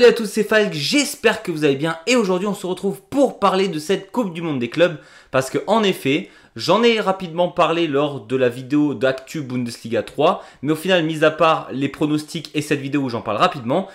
Salut à tous, c'est Falk, j'espère que vous allez bien et aujourd'hui on se retrouve pour parler de cette Coupe du Monde des clubs parce que en effet, j'en ai rapidement parlé lors de la vidéo d'Actu Bundesliga 3 mais au final, mis à part les pronostics et cette vidéo où j'en parle rapidement,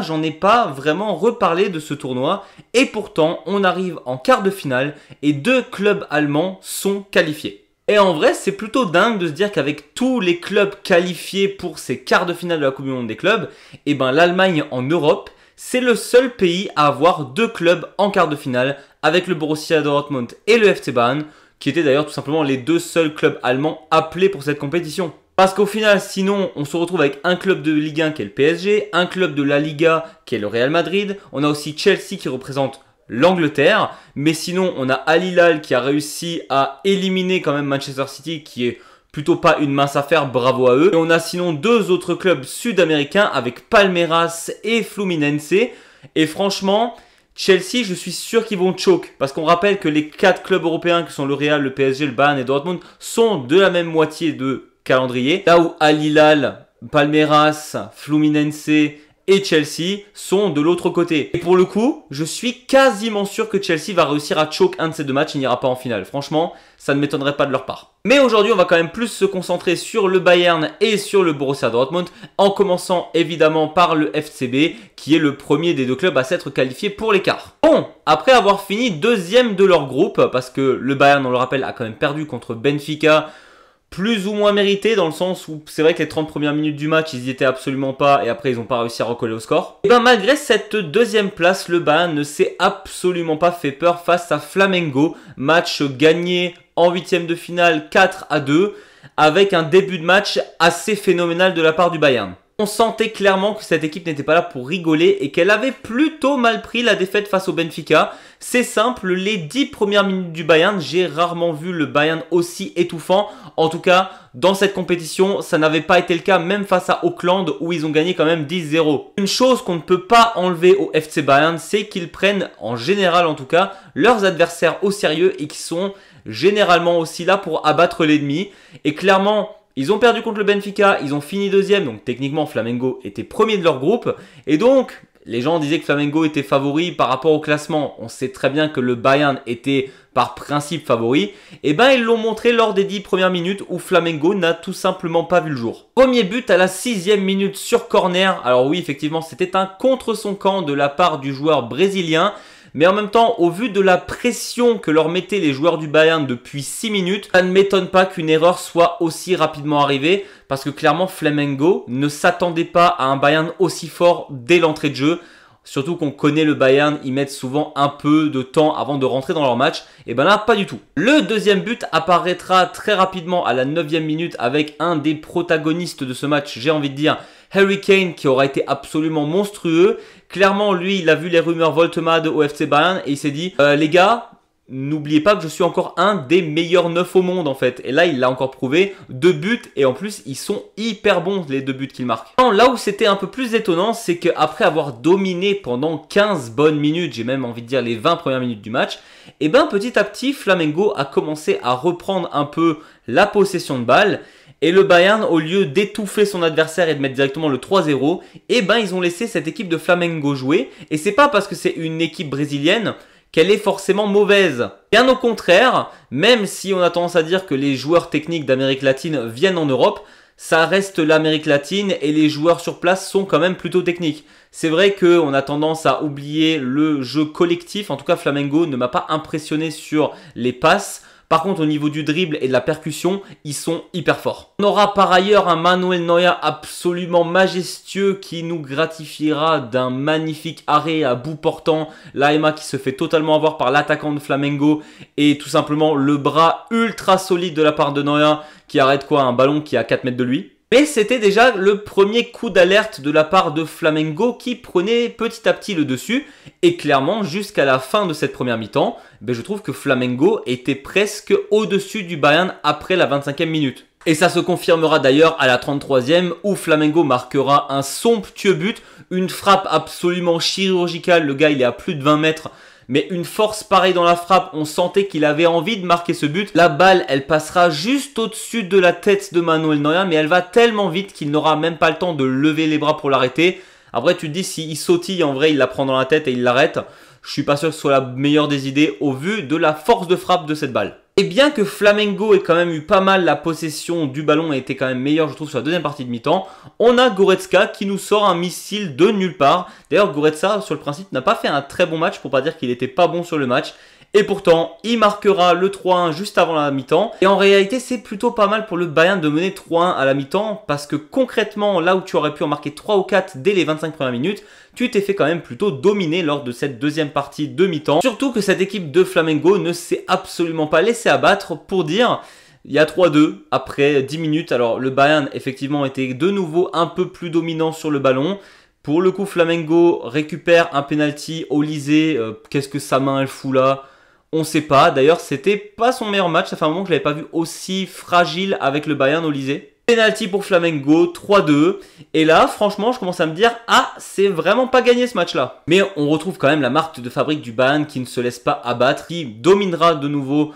j'en ai pas vraiment reparlé de ce tournoi et pourtant on arrive en quart de finale et deux clubs allemands sont qualifiés. Et en vrai, c'est plutôt dingue de se dire qu'avec tous les clubs qualifiés pour ces quarts de finale de la Coupe du Monde des clubs, l'Allemagne en Europe, c'est le seul pays à avoir deux clubs en quart de finale avec le Borussia Dortmund et le FC Bayern, qui étaient d'ailleurs tout simplement les deux seuls clubs allemands appelés pour cette compétition. Parce qu'au final, sinon, on se retrouve avec un club de Ligue 1 qui est le PSG, un club de la Liga qui est le Real Madrid, on a aussi Chelsea qui représente l'Angleterre, mais sinon on a Al Hilal qui a réussi à éliminer quand même Manchester City, qui est plutôt pas une mince affaire, bravo à eux. Et on a sinon deux autres clubs sud-américains avec Palmeiras et Fluminense. Et franchement, Chelsea, je suis sûr qu'ils vont choke, parce qu'on rappelle que les quatre clubs européens qui sont le Real, le PSG, le Bayern et Dortmund sont de la même moitié de calendrier. Là où Al Hilal, Palmeiras, Fluminense et Chelsea sont de l'autre côté. Et pour le coup, je suis quasiment sûr que Chelsea va réussir à choke un de ces deux matchs et n'ira pas en finale. Franchement, ça ne m'étonnerait pas de leur part. Mais aujourd'hui, on va quand même plus se concentrer sur le Bayern et sur le Borussia Dortmund, en commençant évidemment par le FCB, qui est le premier des deux clubs à s'être qualifié pour les quarts. Bon, après avoir fini deuxième de leur groupe, parce que le Bayern, on le rappelle, a quand même perdu contre Benfica, plus ou moins mérité dans le sens où c'est vrai que les 30 premières minutes du match, ils y étaient absolument pas et après ils n'ont pas réussi à recoller au score. Et malgré cette deuxième place, le Bayern ne s'est absolument pas fait peur face à Flamengo. Match gagné en huitième de finale 4-2 avec un début de match assez phénoménal de la part du Bayern. On sentait clairement que cette équipe n'était pas là pour rigoler et qu'elle avait plutôt mal pris la défaite face au Benfica. C'est simple, les 10 premières minutes du Bayern, j'ai rarement vu le Bayern aussi étouffant. En tout cas, dans cette compétition, ça n'avait pas été le cas même face à Auckland où ils ont gagné quand même 10-0. Une chose qu'on ne peut pas enlever au FC Bayern, c'est qu'ils prennent, en général en tout cas, leurs adversaires au sérieux et qui sont généralement aussi là pour abattre l'ennemi. Et clairement, ils ont perdu contre le Benfica, ils ont fini deuxième, donc techniquement Flamengo était premier de leur groupe. Et donc, les gens disaient que Flamengo était favori par rapport au classement. On sait très bien que le Bayern était par principe favori. Et ils l'ont montré lors des 10 premières minutes où Flamengo n'a tout simplement pas vu le jour. Premier but à la 6e minute sur corner. Alors oui, effectivement, c'était un contre son camp de la part du joueur brésilien. Mais en même temps, au vu de la pression que leur mettaient les joueurs du Bayern depuis 6 minutes, ça ne m'étonne pas qu'une erreur soit aussi rapidement arrivée parce que clairement Flamengo ne s'attendait pas à un Bayern aussi fort dès l'entrée de jeu. Surtout qu'on connaît le Bayern, ils mettent souvent un peu de temps avant de rentrer dans leur match. Et là, pas du tout. Le deuxième but apparaîtra très rapidement à la 9e minute avec un des protagonistes de ce match, j'ai envie de dire, Harry Kane, qui aura été absolument monstrueux. Clairement, lui, il a vu les rumeurs Voltemade au FC Bayern et il s'est dit les gars, n'oubliez pas que je suis encore un des meilleurs 9 au monde en fait. Et là, il l'a encore prouvé. 2 buts et en plus, ils sont hyper bons les 2 buts qu'il marque. Non, là où c'était un peu plus étonnant, c'est qu'après avoir dominé pendant 15 bonnes minutes, j'ai même envie de dire les 20 premières minutes du match, petit à petit, Flamengo a commencé à reprendre un peu la possession de balle. Et le Bayern, au lieu d'étouffer son adversaire et de mettre directement le 3-0, ils ont laissé cette équipe de Flamengo jouer. Et c'est pas parce que c'est une équipe brésilienne qu'elle est forcément mauvaise. Bien au contraire, même si on a tendance à dire que les joueurs techniques d'Amérique latine viennent en Europe, ça reste l'Amérique latine et les joueurs sur place sont quand même plutôt techniques. C'est vrai qu'on a tendance à oublier le jeu collectif. En tout cas, Flamengo ne m'a pas impressionné sur les passes. Par contre, au niveau du dribble et de la percussion, ils sont hyper forts. On aura par ailleurs un Manuel Neuer absolument majestueux qui nous gratifiera d'un magnifique arrêt à bout portant. L'AMA qui se fait totalement avoir par l'attaquant de Flamengo et tout simplement le bras ultra solide de la part de Neuer qui arrête un ballon qui est à 4 mètres de lui. Mais c'était déjà le premier coup d'alerte de la part de Flamengo qui prenait petit à petit le dessus. Et clairement, jusqu'à la fin de cette première mi-temps, je trouve que Flamengo était presque au-dessus du Bayern après la 25e minute. Et ça se confirmera d'ailleurs à la 33e où Flamengo marquera un somptueux but, une frappe absolument chirurgicale. Le gars, il est à plus de 20 mètres. Mais une force pareille dans la frappe, on sentait qu'il avait envie de marquer ce but. La balle, elle passera juste au-dessus de la tête de Manuel Neuer, mais elle va tellement vite qu'il n'aura même pas le temps de lever les bras pour l'arrêter. Après, tu te dis, s'il sautille, en vrai, il la prend dans la tête et il l'arrête. Je suis pas sûr que ce soit la meilleure des idées au vu de la force de frappe de cette balle. Et bien que Flamengo ait quand même eu pas mal la possession du ballon et était quand même meilleur, je trouve, sur la deuxième partie de mi-temps, on a Goretzka qui nous sort un missile de nulle part. D'ailleurs, Goretzka, sur le principe, n'a pas fait un très bon match, pour pas dire qu'il était pas bon sur le match. Et pourtant, il marquera le 3-1 juste avant la mi-temps. Et en réalité, c'est plutôt pas mal pour le Bayern de mener 3-1 à la mi-temps, parce que concrètement, là où tu aurais pu en marquer 3 ou 4 dès les 25 premières minutes, tu t'es fait quand même plutôt dominer lors de cette deuxième partie de mi-temps. Surtout que cette équipe de Flamengo ne s'est absolument pas laissée abattre, pour dire... Il y a 3-2 après 10 minutes. Alors le Bayern effectivement était de nouveau un peu plus dominant sur le ballon. Pour le coup, Flamengo récupère un penalty. Olise, qu'est-ce que sa main elle fout là? On sait pas. D'ailleurs, c'était pas son meilleur match. Ça fait un moment que je l'avais pas vu aussi fragile avec le Bayern, Olise. Penalty pour Flamengo, 3-2. Et là, franchement, je commence à me dire, ah, c'est vraiment pas gagné ce match-là. Mais on retrouve quand même la marque de fabrique du Bayern qui ne se laisse pas abattre, qui dominera de nouveau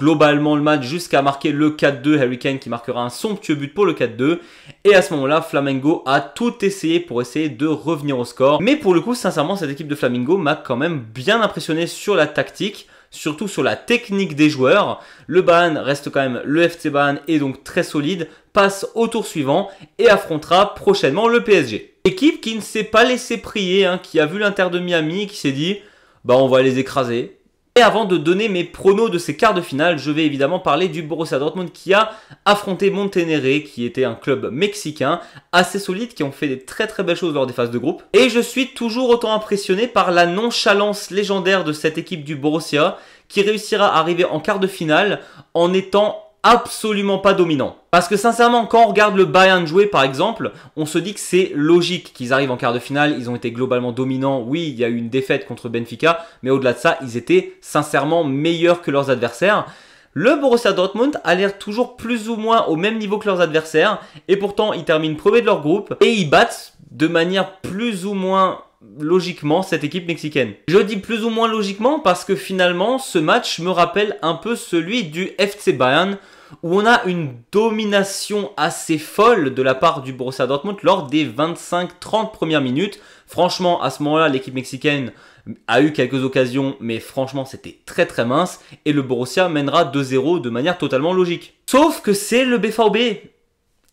globalement le match jusqu'à marquer le 4-2. Harry Kane qui marquera un somptueux but pour le 4-2. Et à ce moment-là, Flamengo a tout essayé pour essayer de revenir au score. Mais pour le coup, sincèrement, cette équipe de Flamengo m'a quand même bien impressionné sur la tactique, surtout sur la technique des joueurs. Le Bayern reste quand même le FC Bayern et donc très solide, passe au tour suivant et affrontera prochainement le PSG. Équipe qui ne s'est pas laissé prier, qui a vu l'Inter de Miami, qui s'est dit bah on va les écraser. Et avant de donner mes pronos de ces quarts de finale, je vais évidemment parler du Borussia Dortmund qui a affronté Monterrey, qui était un club mexicain assez solide, qui ont fait des très très belles choses lors des phases de groupe. Et je suis toujours autant impressionné par la nonchalance légendaire de cette équipe du Borussia, qui réussira à arriver en quart de finale en étant absolument pas dominant. Parce que sincèrement, quand on regarde le Bayern jouer par exemple, on se dit que c'est logique qu'ils arrivent en quart de finale. Ils ont été globalement dominants. Oui, il y a eu une défaite contre Benfica, mais au-delà de ça, ils étaient sincèrement meilleurs que leurs adversaires. Le Borussia Dortmund a l'air toujours plus ou moins au même niveau que leurs adversaires, et pourtant ils terminent premier de leur groupe et ils battent de manière plus ou moins logiquement cette équipe mexicaine. Je dis plus ou moins logiquement parce que finalement ce match me rappelle un peu celui du FC Bayern, où on a une domination assez folle de la part du Borussia Dortmund lors des 25-30 premières minutes. Franchement, à ce moment-là, l'équipe mexicaine a eu quelques occasions, mais franchement, c'était très très mince. Et le Borussia mènera 2-0 de manière totalement logique. Sauf que c'est le BVB.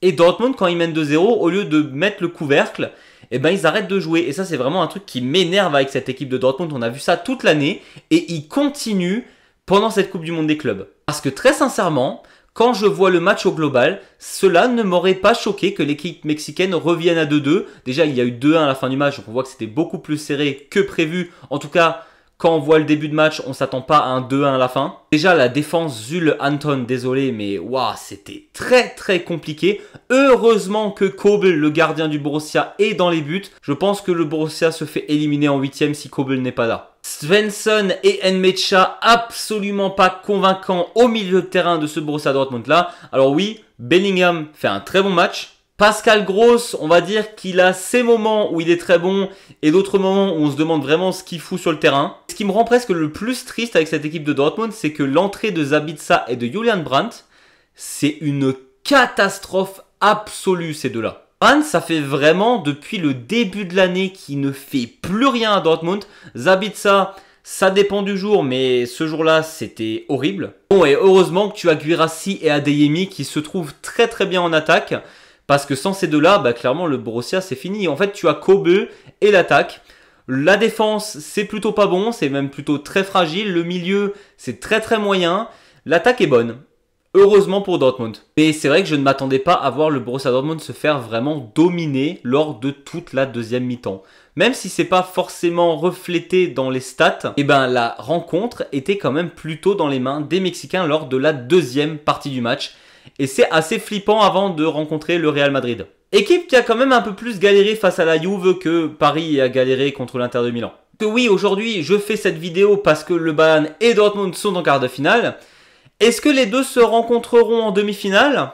Et Dortmund, quand ils mènent 2-0, au lieu de mettre le couvercle, eh ben, ils arrêtent de jouer. Et ça, c'est vraiment un truc qui m'énerve avec cette équipe de Dortmund. On a vu ça toute l'année. Et ils continuent pendant cette Coupe du Monde des clubs. Parce que très sincèrement... Quand je vois le match au global, cela ne m'aurait pas choqué que l'équipe mexicaine revienne à 2-2. Déjà, il y a eu 2-1 à la fin du match, donc on voit que c'était beaucoup plus serré que prévu. En tout cas, quand on voit le début de match, on ne s'attend pas à un 2-1 à la fin. Déjà, la défense Zule Anton, désolé, mais waouh, c'était très très compliqué. Heureusement que Kobel, le gardien du Borussia, est dans les buts. Je pense que le Borussia se fait éliminer en 8e si Kobel n'est pas là. Svensson et Nmecha absolument pas convaincants au milieu de terrain de ce Borussia Dortmund là. Alors oui, Bellingham fait un très bon match. Pascal Gross, on va dire qu'il a ses moments où il est très bon et d'autres moments où on se demande vraiment ce qu'il fout sur le terrain. Ce qui me rend presque le plus triste avec cette équipe de Dortmund, c'est que l'entrée de Sabitzer et de Julian Brandt, c'est une catastrophe absolue ces deux-là. Brandt, ça fait vraiment depuis le début de l'année qu'il ne fait plus rien à Dortmund. Sabitzer, ça dépend du jour, mais ce jour-là, c'était horrible. Bon, et heureusement que tu as Guirassy et Adeyemi qui se trouvent très très bien en attaque. Parce que sans ces deux-là, bah, clairement, le Borussia, c'est fini. En fait, tu as Kobe et l'attaque. La défense, c'est plutôt pas bon. C'est même plutôt très fragile. Le milieu, c'est très très moyen. L'attaque est bonne. Heureusement pour Dortmund. Mais c'est vrai que je ne m'attendais pas à voir le Borussia Dortmund se faire vraiment dominer lors de toute la deuxième mi-temps. Même si c'est pas forcément reflété dans les stats, et ben la rencontre était quand même plutôt dans les mains des Mexicains lors de la deuxième partie du match. Et c'est assez flippant avant de rencontrer le Real Madrid. Équipe qui a quand même un peu plus galéré face à la Juve que Paris a galéré contre l'Inter de Milan. Que oui, aujourd'hui, je fais cette vidéo parce que le Bayern et Dortmund sont en quart de finale. Est-ce que les deux se rencontreront en demi-finale?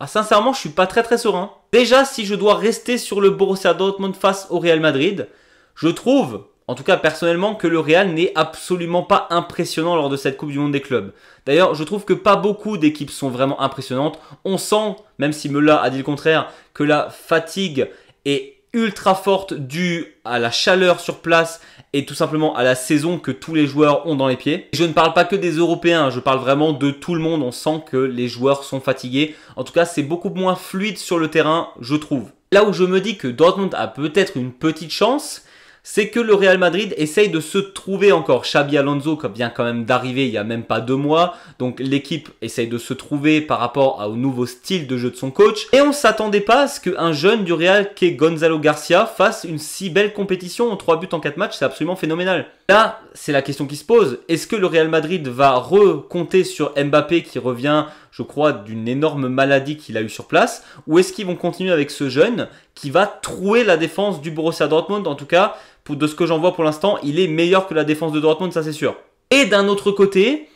Sincèrement, je suis pas très serein. Déjà, si je dois rester sur le Borussia Dortmund face au Real Madrid, je trouve, en tout cas personnellement, que le Real n'est absolument pas impressionnant lors de cette Coupe du Monde des clubs. D'ailleurs, je trouve que pas beaucoup d'équipes sont vraiment impressionnantes. On sent, même si Meula a dit le contraire, que la fatigue est ultra forte due à la chaleur sur place et tout simplement à la saison que tous les joueurs ont dans les pieds. Je ne parle pas que des Européens, je parle vraiment de tout le monde. On sent que les joueurs sont fatigués. En tout cas, c'est beaucoup moins fluide sur le terrain, je trouve. Là où je me dis que Dortmund a peut-être une petite chance, c'est que le Real Madrid essaye de se trouver encore. Xabi Alonso vient quand même d'arriver il n'y a même pas 2 mois. Donc l'équipe essaye de se trouver par rapport au nouveau style de jeu de son coach. Et on ne s'attendait pas à ce qu'un jeune du Real, qui est Gonzalo Garcia, fasse une si belle compétition. 3 buts en 4 matchs, c'est absolument phénoménal. Là, c'est la question qui se pose. Est-ce que le Real Madrid va recompter sur Mbappé qui revient, je crois, d'une énorme maladie qu'il a eue sur place? Ou est-ce qu'ils vont continuer avec ce jeune qui va trouer la défense du Borussia Dortmund? En tout cas, de ce que j'en vois pour l'instant, il est meilleur que la défense de Dortmund, ça c'est sûr. Et d'un autre côté,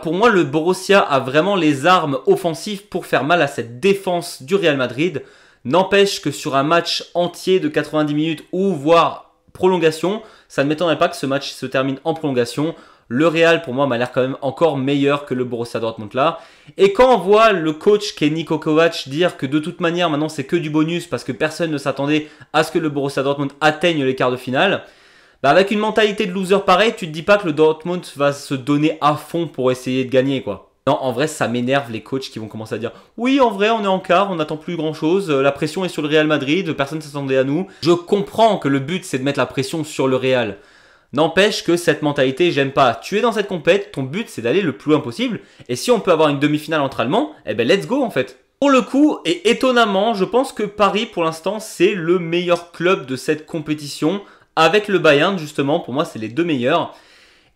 pour moi, le Borussia a vraiment les armes offensives pour faire mal à cette défense du Real Madrid. N'empêche que sur un match entier de 90 minutes ou voire prolongation, ça ne m'étonnerait pas que ce match se termine en prolongation. Le Real, pour moi, m'a l'air quand même encore meilleur que le Borussia Dortmund là. Et quand on voit le coach qui est Niko Kovac dire que de toute manière, maintenant, c'est que du bonus parce que personne ne s'attendait à ce que le Borussia Dortmund atteigne les quarts de finale, avec une mentalité de loser pareil, tu te dis pas que le Dortmund va se donner à fond pour essayer de gagner, quoi. Non, en vrai, ça m'énerve les coachs qui vont commencer à dire « Oui, en vrai, on est en quart, on n'attend plus grand-chose, la pression est sur le Real Madrid, personne ne s'attendait à nous. » Je comprends que le but, c'est de mettre la pression sur le Real. N'empêche que cette mentalité, j'aime pas. Tu es dans cette compète, ton but c'est d'aller le plus loin possible. Et si on peut avoir une demi-finale entre Allemands, eh ben let's go en fait. Pour le coup, et étonnamment, je pense que Paris pour l'instant c'est le meilleur club de cette compétition. Avec le Bayern justement, pour moi c'est les deux meilleurs.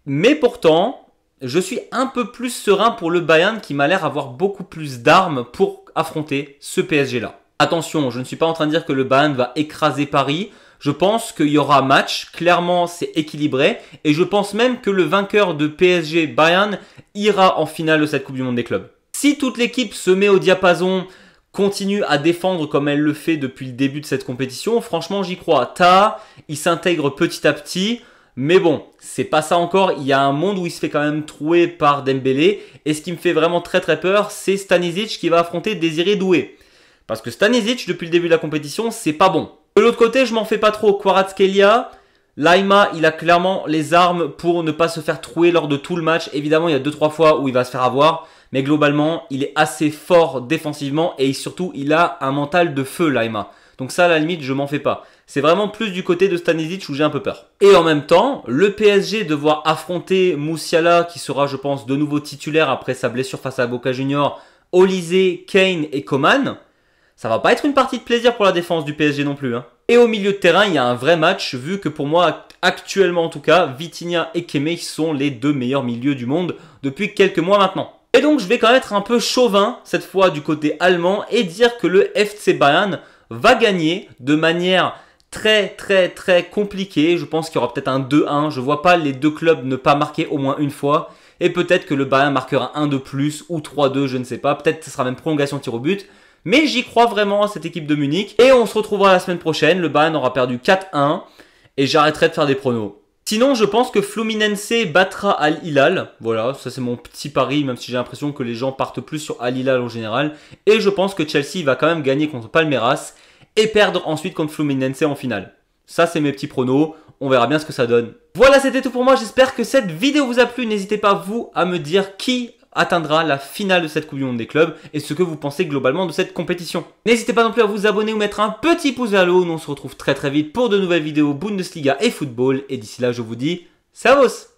Mais pourtant, je suis un peu plus serein pour le Bayern qui m'a l'air avoir beaucoup plus d'armes pour affronter ce PSG là. Attention, je ne suis pas en train de dire que le Bayern va écraser Paris. Je pense qu'il y aura match, clairement c'est équilibré et je pense même que le vainqueur de PSG Bayern ira en finale de cette Coupe du Monde des clubs. Si toute l'équipe se met au diapason, continue à défendre comme elle le fait depuis le début de cette compétition, franchement j'y crois. Taha, il s'intègre petit à petit, mais bon, c'est pas ça encore. Il y a un monde où il se fait quand même trouer par Dembélé et ce qui me fait vraiment très peur, c'est Stanisic qui va affronter Désiré Doué. Parce que Stanisic, depuis le début de la compétition, c'est pas bon. De l'autre côté, je m'en fais pas trop. Kvaratskhelia, Laima, il a clairement les armes pour ne pas se faire trouer lors de tout le match. Évidemment, il y a 2-3 fois où il va se faire avoir. Mais globalement, il est assez fort défensivement. Et surtout, il a un mental de feu, Laima. Donc ça, à la limite, je m'en fais pas. C'est vraiment plus du côté de Stanisic où j'ai un peu peur. Et en même temps, le PSG devoir affronter Musiala, qui sera, je pense, de nouveau titulaire après sa blessure face à Boca Juniors, Olise, Kane et Coman. Ça va pas être une partie de plaisir pour la défense du PSG non plus. Et au milieu de terrain, il y a un vrai match, vu que pour moi, actuellement en tout cas, Vitinha et Kimmich sont les deux meilleurs milieux du monde depuis quelques mois maintenant. Et donc, je vais quand même être un peu chauvin, cette fois du côté allemand, et dire que le FC Bayern va gagner de manière très compliquée. Je pense qu'il y aura peut-être un 2-1. Je vois pas les deux clubs ne pas marquer au moins une fois. Et peut-être que le Bayern marquera un de plus ou 3-2, je ne sais pas. Peut-être que ce sera même prolongation tir au but. Mais j'y crois vraiment à cette équipe de Munich. Et on se retrouvera la semaine prochaine. Le Bayern aura perdu 4-1. Et j'arrêterai de faire des pronos. Sinon, je pense que Fluminense battra Al Hilal. Voilà, ça c'est mon petit pari, même si j'ai l'impression que les gens partent plus sur Al Hilal en général. Et je pense que Chelsea va quand même gagner contre Palmeiras. Et perdre ensuite contre Fluminense en finale. Ça c'est mes petits pronos. On verra bien ce que ça donne. Voilà, c'était tout pour moi. J'espère que cette vidéo vous a plu. N'hésitez pas, vous, à me dire qui atteindra la finale de cette Coupe du Monde des clubs et ce que vous pensez globalement de cette compétition. N'hésitez pas non plus à vous abonner ou mettre un petit pouce vers le haut. Nous on se retrouve très vite pour de nouvelles vidéos Bundesliga et football. Et d'ici là, je vous dis, servus!